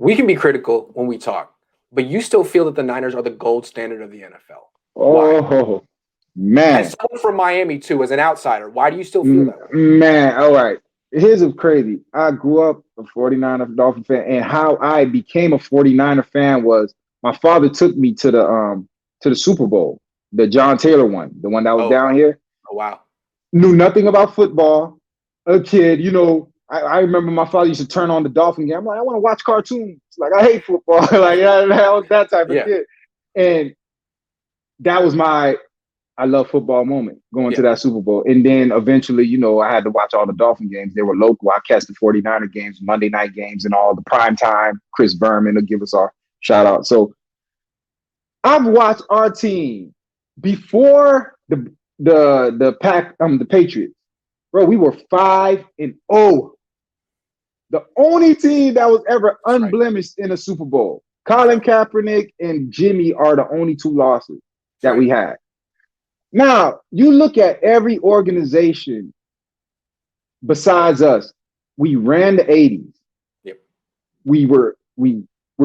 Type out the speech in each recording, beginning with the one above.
we can be critical when we talk, but you still feel that the Niners are the gold standard of the NFL. Why? Oh man, As someone from Miami too, as an outsider, why do you still feel that way? Man. All right. Here's what's crazy. I grew up a 49er Dolphin fan, and how I became a 49er fan was my father took me to the Super Bowl, the John Taylor one, the one that was Oh, down here. oh wow. Knew nothing about football. A kid, I remember my father used to turn on the Dolphin game. I'm like, I want to watch cartoons. Like, I hate football. Like, I was that type of Yeah, kid. And that was my I love football moment going yeah, to that Super Bowl. And then eventually, I had to watch all the Dolphin games. They were local. I catch the 49er games, Monday night games, and all the prime time. Chris Berman will give us our shout out. So I've watched our team before the Patriots. Bro, we were 5-0. The only team that was ever that's right. unblemished in a Super Bowl. That's Colin right. Kaepernick and Jimmy are the only two losses That's that we right. had. Now, you look at every organization besides us. We ran the 80s. Yep. We were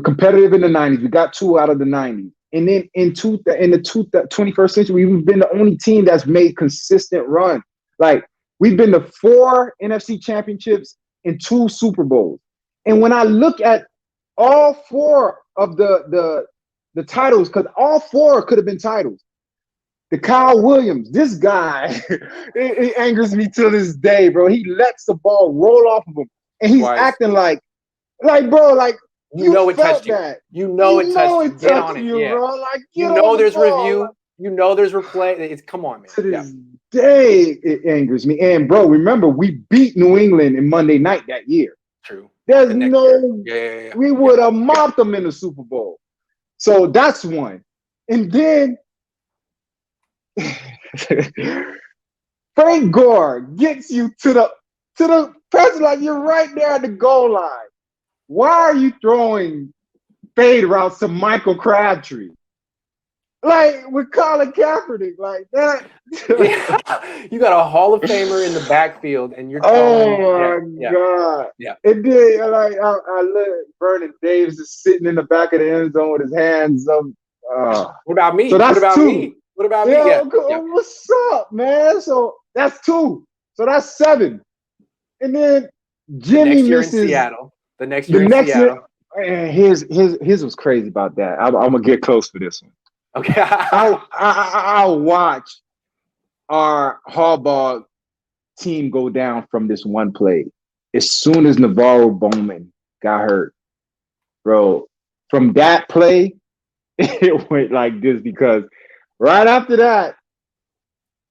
competitive in the 90s. We got two out of the 90s. And then in the 21st century, we've been the only team that's made consistent run. Like, we've been to 4 NFC championships and 2 Super Bowls. And when I look at all 4 of the titles, because all 4 could have been titles. The Kyle Williams, this guy, it angers me to this day, bro. He lets the ball roll off of him, and he's Twice. acting like, bro, like You know it felt touched you. that. You know it touched you. It Get on touched it. you, Yeah. bro. Like, You get on know the there's ball. review. You know there's replay. It's come on, man. To Yeah. this day, it angers me. And bro, remember, we beat New England in Monday night that year. True. There's The next year. no, Yeah. we would have mopped them in the Super Bowl. So that's one. And then Frank Gore gets you to the press, like you're right there at the goal line. Why are you throwing fade routes to Michael Crabtree? Like with Colin Kaepernick, like that. Yeah. You got a Hall of Famer in the backfield, and you're throwing. Oh my God. Yeah. And then I look, Vernon Davis is sitting in the back of the end zone with his hands up. What about me? So that's what about 2. me? What about me? Yeah. What's up, man? So that's 2. So that's 7. And then Jimmy next year misses in Seattle. The next the year in next Seattle. And here's what's crazy about that. I'm gonna get close for this one. Okay. I'll watch our Harbaugh team go down from this one play. As soon as Navarro Bowman got hurt, bro, from that play, it went like this because right after that,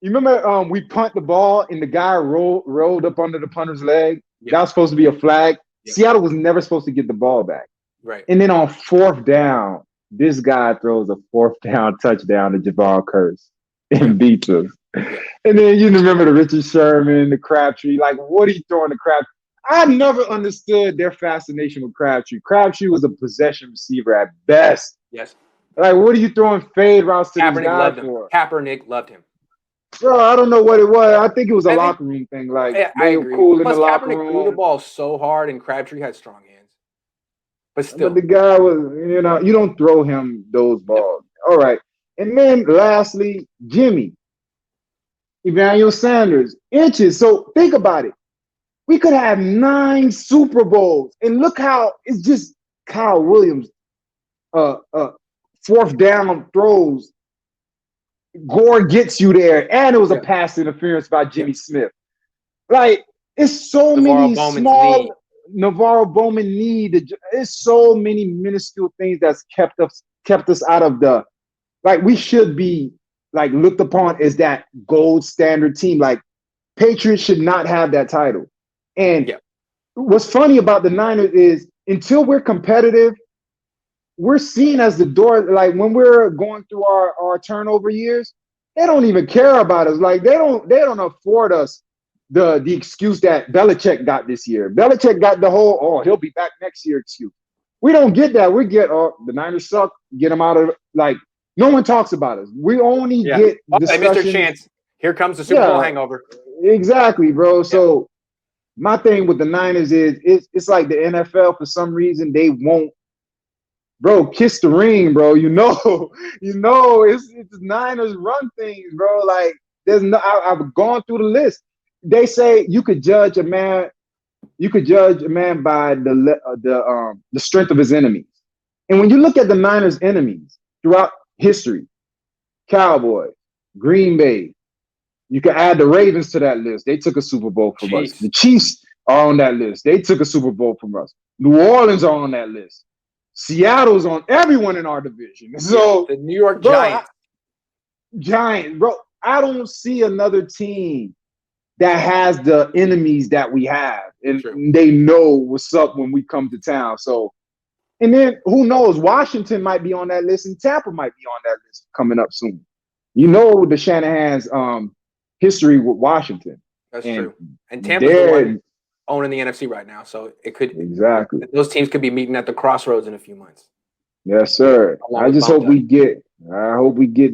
you remember we punt the ball and the guy rolled up under the punter's leg? Yep. That was supposed to be a flag. Yep. Seattle was never supposed to get the ball back. Right. And then on 4th down, this guy throws a 4th down touchdown to Javon Curse and beats us. And then you remember the Richard Sherman, the Crabtree. Like, what are you throwing to Crabtree? I never understood their fascination with Crabtree. Crabtree was a possession receiver at best. Yes. Like, what are you throwing fade routes to this guy for? Kaepernick loved him. Bro, I don't know what it was. I think it was a locker room thing. Like, they were cool in the locker room. Kaepernick threw the ball so hard, and Crabtree had strong hands. But still. But the guy was, you don't throw him those balls. Yep. All right. And then lastly, Jimmy. Emmanuel Sanders, inches. So think about it. We could have 9 Super Bowls. And look how it's just Kyle Williams, 4th down throws. Gore gets you there. And it was a pass interference by Jimmy Smith. Like, it's so many small Navarro Bowman need. It's so many minuscule things that's kept us out of the, like, we should be like looked upon as that gold standard team. Like, Patriots should not have that title. And what's funny about the Niners is until we're competitive, we're seen as the door. Like, when we're going through our turnover years, they don't even care about us. Like, they don't afford us the excuse that Belichick got this year. Belichick got the whole, he'll be back next year excuse. We don't get that. We get, the Niners suck, get them out of, like, no one talks about us. We only get Mr. Chance, here comes the Super Bowl hangover. Exactly, bro. So my thing with the Niners is it's like the NFL, for some reason, they won't bro, kiss the ring, bro. It's the Niners run things, bro. Like there's no. I've gone through the list. They say you could judge a man. You could judge a man by the strength of his enemies. And when you look at the Niners' enemies throughout history, Cowboys, Green Bay, you can add the Ravens to that list. They took a Super Bowl from us. Chiefs. The Chiefs are on that list. They took a Super Bowl from us. New Orleans are on that list. Seattle's on everyone in our division. So the New York bro, Giants, bro. I don't see another team that has the enemies that we have, and they know what's up when we come to town. So, and then who knows? Washington might be on that list, and Tampa might be on that list coming up soon. You know the Shanahan's history with Washington. That's true. And Tampa's the one owning the NFC right now, so it could exactly those teams could be meeting at the crossroads in a few months. Yes, sir. I just hope we get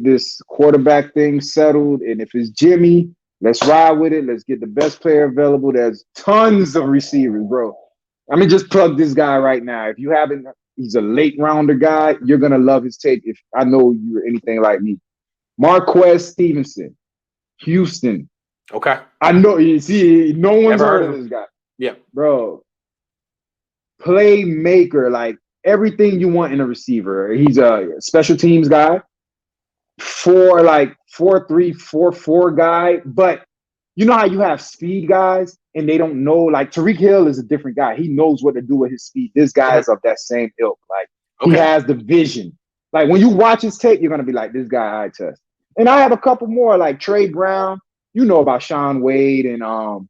this quarterback thing settled, and if it's Jimmy, let's ride with it. Let's get the best player available. There's tons of receivers, bro. I mean, just plug this guy right now. If you haven't, he's a late rounder guy. You're gonna love his tape. If I know you're anything like me, Marquez Stevenson, Houston. Okay. I know. You see, no one's heard of this guy. Yeah, bro. Playmaker, like everything you want in a receiver. He's a special teams guy. 4-3, 4-4 guy, but you know how you have speed guys and they don't know. Like Tyreek Hill is a different guy. He knows what to do with his speed. This guy is of that same ilk. Like he has the vision. Like when you watch his tape, you're gonna be like, this guy I test. And I have a couple more like Trey Brown. You know about Sean Wade and Paul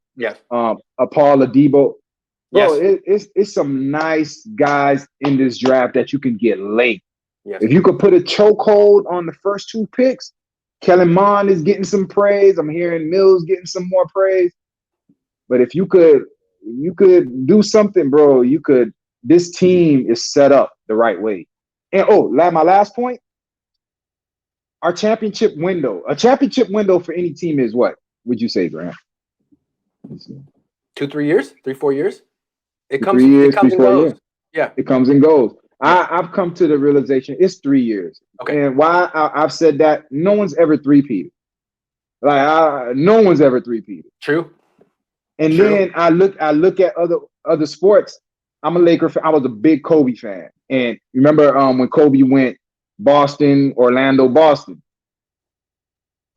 Adebo. Bro, it's some nice guys in this draft that you can get late. Yes. If you could put a chokehold on the first 2 picks, Kellen Mond is getting some praise. I'm hearing Mills getting some more praise. But if you could do something, bro, this team is set up the right way. And my last point, our championship window. A championship window for any team is what? Would you say, Grant? 2-3 years? 3-4 years? It comes and goes. Yeah. It comes and goes. I've come to the realization it's 3 years. Okay. And why I've said that, no one's ever three-peated. No one's ever three-peated. True. And then I look at other sports. I'm a Laker fan. I was a big Kobe fan. And remember when Kobe went Boston, Orlando, Boston.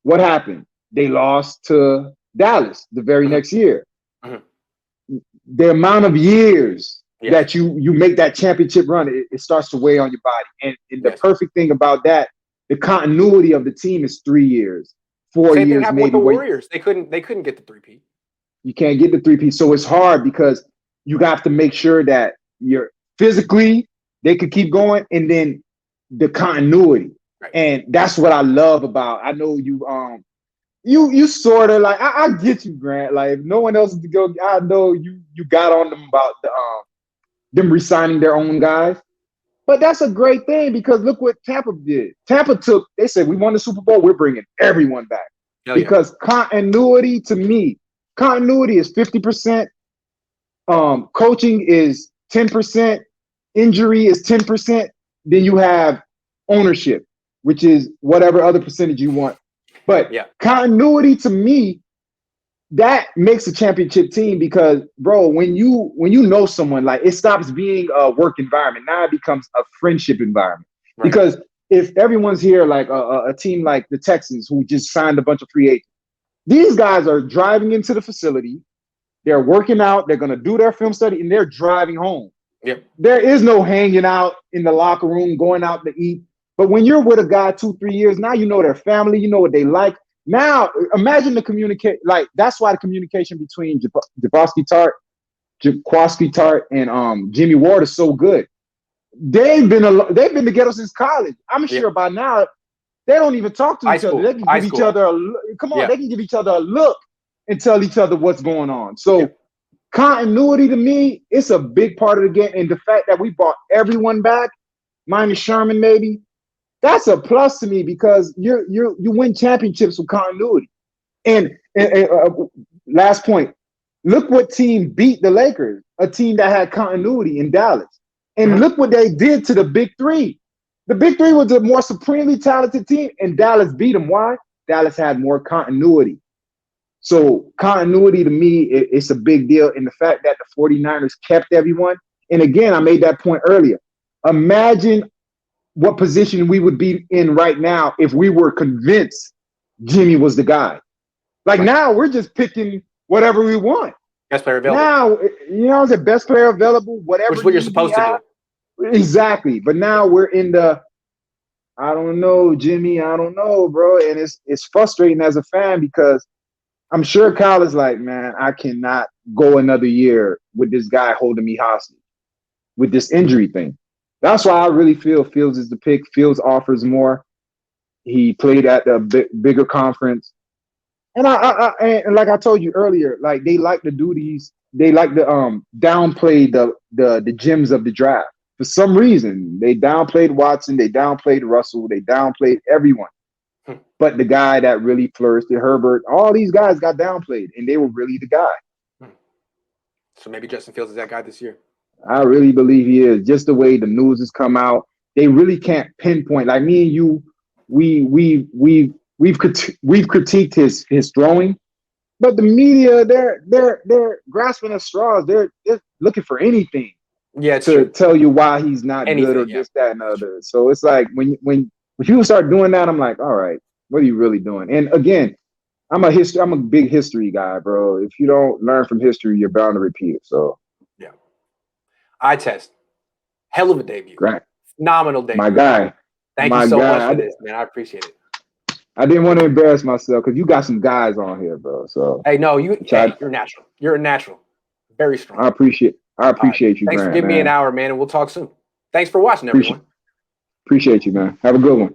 What happened? They lost to Dallas the very next year. Mm-hmm. The amount of years that you make that championship run, it starts to weigh on your body. And the perfect thing about that, the continuity of the team is 3 years, 4 years maybe. With the Warriors, they couldn't get the 3-peat. You can't get the 3-peat, so it's hard because you have to make sure that you're physically they could keep going, and then the continuity. Right. And that's what I love about. I know you sort of like I get you, Grant. Like if no one else is to go, I know you got on them about them re-signing their own guys. But that's a great thing because look what Tampa did. They said, we won the Super Bowl, we're bringing everyone back. Because continuity, to me, continuity is 50%. Coaching is 10%. Injury is 10%. Then you have ownership, which is whatever other percentage you want. But continuity, to me, that makes a championship team because, bro, when you know someone, like it stops being a work environment. Now it becomes a friendship environment. Right. Because if everyone's here, like a team like the Texans who just signed a bunch of free agents, these guys are driving into the facility, they're working out, they're going to do their film study, and they're driving home. Yep. There is no hanging out in the locker room, going out to eat. But when you're with a guy 2-3 years, now you know their family, you know what they like. Now, imagine the communicate. Like that's why the communication between Jaworski Tart and Jimmy Ward is so good. They've been together since college. I'm sure by now they don't even talk to each other. They can give each other they can give each other a look and tell each other what's going on. So continuity to me, it's a big part of the game. And the fact that we brought everyone back, minus Sherman maybe. That's a plus to me because you win championships with continuity. And last point, look what team beat the Lakers, a team that had continuity in Dallas. And look what they did to the Big Three. The Big Three was a more supremely talented team, and Dallas beat them. Why? Dallas had more continuity. So continuity to me, it's a big deal. And the fact that the 49ers kept everyone. And again, I made that point earlier. Imagine what position we would be in right now if we were convinced Jimmy was the guy. Like now, we're just picking whatever we want. Best player available. Now, you know, the best player available, whatever. Which is what you're supposed to do. Exactly. But now we're in the, I don't know, Jimmy, I don't know, bro. And it's frustrating as a fan because I'm sure Kyle is like, man, I cannot go another year with this guy holding me hostage with this injury thing. That's why I really feel Fields is the pick. Fields offers more. He played at the bigger conference. And and like I told you earlier, like they like to do these, they like to downplay the gems of the draft. For some reason, they downplayed Watson, they downplayed Russell, they downplayed everyone. But the guy that really flourished, Herbert, all these guys got downplayed, and they were really the guy. So maybe Justin Fields is that guy this year. I really believe he is. Just the way the news has come out, they really can't pinpoint. Like me and you, we've critiqued his throwing, but the media they're grasping at straws. They're looking for anything. Yeah, to tell you why he's not good or this, that, and other. So it's like when people start doing that, I'm like, all right, what are you really doing? And again, I'm a big history guy, bro. If you don't learn from history, you're bound to repeat it. So yeah. Eye test. Hell of a debut. Right. Phenomenal debut. My guy. Thank you so much for this, man. I appreciate it. I didn't want to embarrass myself because you got some guys on here, bro. So hey, no, you're natural. You're a natural. Very strong. I appreciate you, Thanks Grant, for giving me an hour, man, and we'll talk soon. Thanks for watching, everyone. Appreciate you, man. Have a good one.